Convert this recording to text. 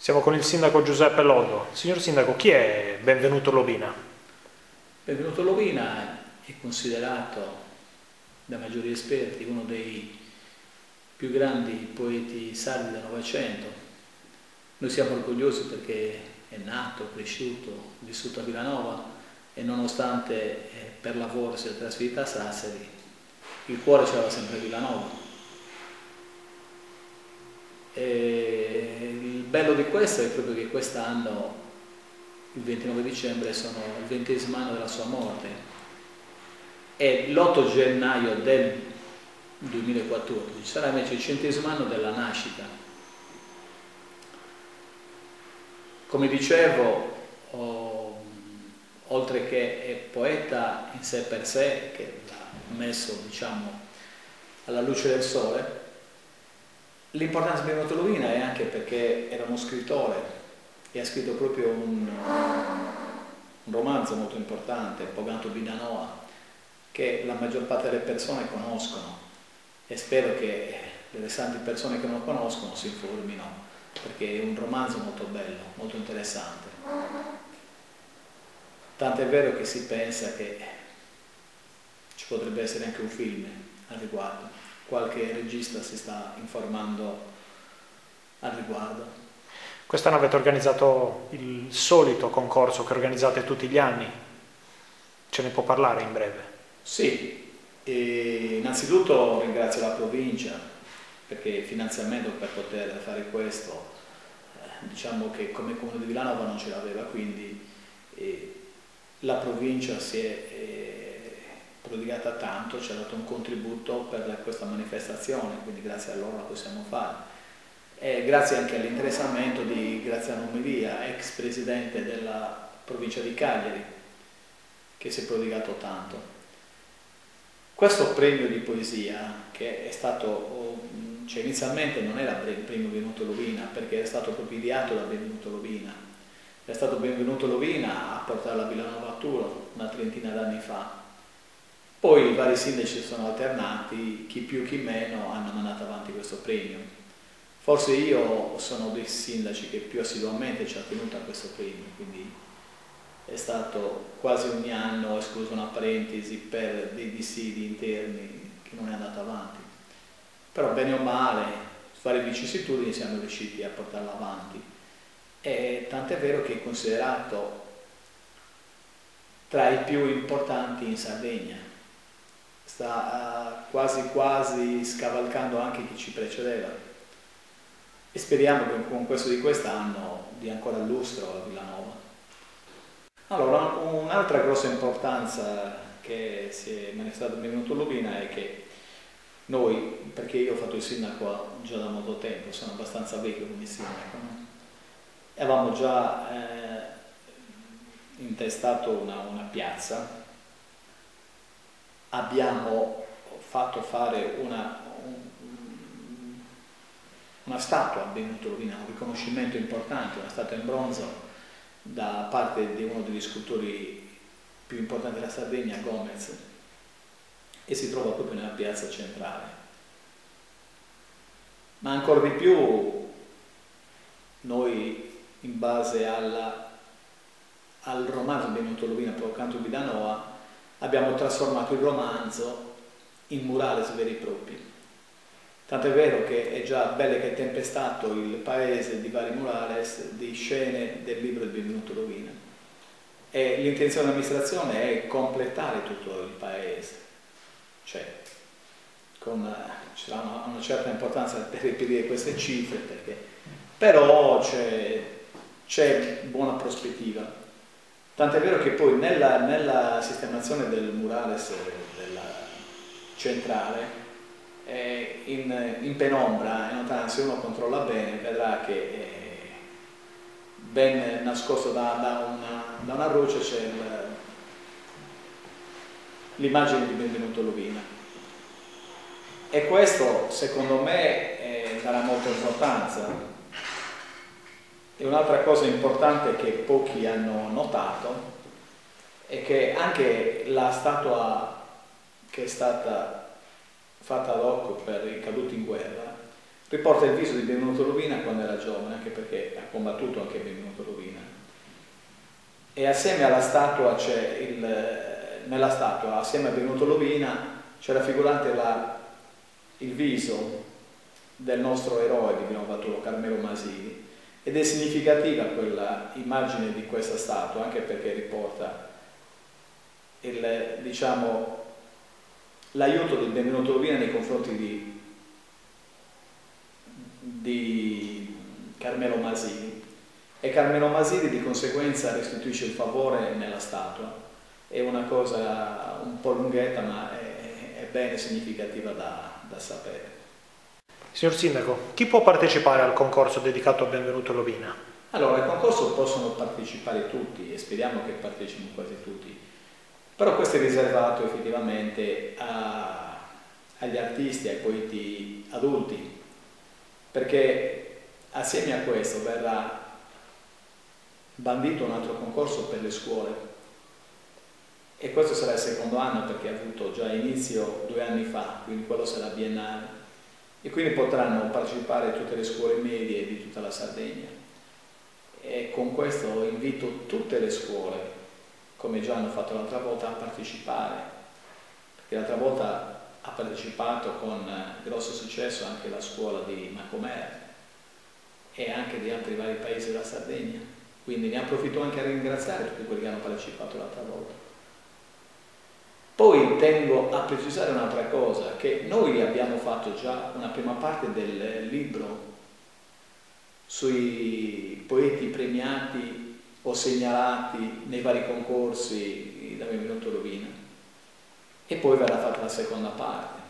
Siamo con il sindaco Giuseppe Loddo. Signor sindaco, chi è Benvenuto Lobina? Benvenuto Lobina è considerato da maggiori esperti uno dei più grandi poeti sardi del Novecento. Noi siamo orgogliosi perché è nato, cresciuto, vissuto a Villanova e nonostante per lavoro sia trasferito a Sassari, il cuore ce l'aveva sempre a Villanova. E il bello di questo è proprio che quest'anno, il 29 dicembre, sono il 20° anno della sua morte e l'8 gennaio del 2014 sarà invece il 100° anno della nascita. Come dicevo, oltre che è poeta in sé per sé, che l'ha messo, diciamo, alla luce del sole, l'importanza di Benvenuto Lobina è anche perché era uno scrittore e ha scritto proprio un romanzo molto importante, Poganto Bidanoa, che la maggior parte delle persone conoscono e spero che le restanti persone che non lo conoscono si informino, perché è un romanzo molto bello, molto interessante. Tant'è vero che si pensa che ci potrebbe essere anche un film al riguardo. Qualche regista si sta informando al riguardo. Quest'anno avete organizzato il solito concorso che organizzate tutti gli anni. Ce ne può parlare in breve? Sì, e innanzitutto ringrazio la provincia perché il finanziamento per poter fare questo, diciamo che come Comune di Villanova non ce l'aveva, quindi la provincia si è prodigata tanto, ci ha dato un contributo per questa manifestazione, quindi grazie a loro la possiamo fare. E grazie anche all'interessamento di Graziano Melia, ex presidente della provincia di Cagliari, che si è prodigato tanto. Questo premio di poesia, che è stato, cioè inizialmente non era il premio Benvenuto Lobina, perché è stato proprio ideato da Benvenuto Lobina. È stato Benvenuto Lobina a portarlo a Villanova Arturo una trentina d'anni fa. Poi i vari sindaci si sono alternati, chi più chi meno hanno mandato avanti questo premio. Forse io sono dei sindaci che più assiduamente ci ha tenuto a questo premio, quindi è stato quasi ogni anno, escluso una parentesi per dei dissidi interni che non è andato avanti. Però bene o male, su varie vicissitudini siamo riusciti a portarlo avanti. E tant'è vero che è considerato tra i più importanti in Sardegna. Sta quasi quasi scavalcando anche chi ci precedeva e speriamo che con questo di quest'anno dia ancora lustro a Villanova. Allora, un'altra grossa importanza che si è manifestata in Benvenuto Lobina è che noi, perché io ho fatto il sindaco già da molto tempo, sono abbastanza vecchio come sindaco, no? Avevamo già intestato una piazza. Abbiamo fatto fare una statua a Benvenuto Lobina, un riconoscimento importante, una statua in bronzo da parte di uno degli scultori più importanti della Sardegna, Gomez, e si trova proprio nella piazza centrale. Ma ancora di più noi, in base al romanzo Benvenuto Lobina, Poganto Bidanoa, abbiamo trasformato il romanzo in murales veri e propri. Tant'è vero che è già belle che è tempestato il paese di vari murales, di scene del libro di Benvenuto Lobina. E l'intenzione dell'amministrazione è completare tutto il paese. Cioè, ci sarà una certa importanza per reperire queste cifre, però c'è buona prospettiva. Tant'è vero che poi nella sistemazione del murales della centrale, in penombra, in lontananza, se uno controlla bene, vedrà che ben nascosto da una ruce c'è l'immagine di Benvenuto Lobina. E questo, secondo me, darà molta importanza. E un'altra cosa importante che pochi hanno notato è che anche la statua che è stata fatta ad hoc per i caduti in guerra riporta il viso di Benvenuto Lovina quando era giovane, anche perché ha combattuto anche Benvenuto Lovina. E assieme alla statua nella statua, assieme a Benvenuto Lovina, c'è raffigurante il viso del nostro eroe di Vino Vaturo, Carmelo Masini, ed è significativa quella immagine di questa statua, anche perché riporta diciamo, l'aiuto di Benvenuto Lovina nei confronti di Carmelo Masini, e Carmelo Masini di conseguenza restituisce il favore nella statua. È una cosa un po' lunghetta, ma è bene significativa da sapere. Signor Sindaco, chi può partecipare al concorso dedicato a Benvenuto Lovina? Allora, al concorso possono partecipare tutti, e speriamo che partecipino quasi tutti, però questo è riservato effettivamente agli artisti, ai poeti adulti, perché assieme a questo verrà bandito un altro concorso per le scuole, e questo sarà il secondo anno, perché ha avuto già inizio 2 anni fa, quindi quello sarà biennale, e quindi potranno partecipare tutte le scuole medie di tutta la Sardegna. E con questo invito tutte le scuole, come già hanno fatto l'altra volta, a partecipare, perché l'altra volta ha partecipato con grosso successo anche la scuola di Macomer e anche di altri vari paesi della Sardegna, quindi ne approfitto anche a ringraziare tutti quelli che hanno partecipato l'altra volta. Poi tengo a precisare un'altra cosa, che noi abbiamo fatto già una prima parte del libro sui poeti premiati o segnalati nei vari concorsi da Benvenuto Lovina, e poi verrà fatta la seconda parte.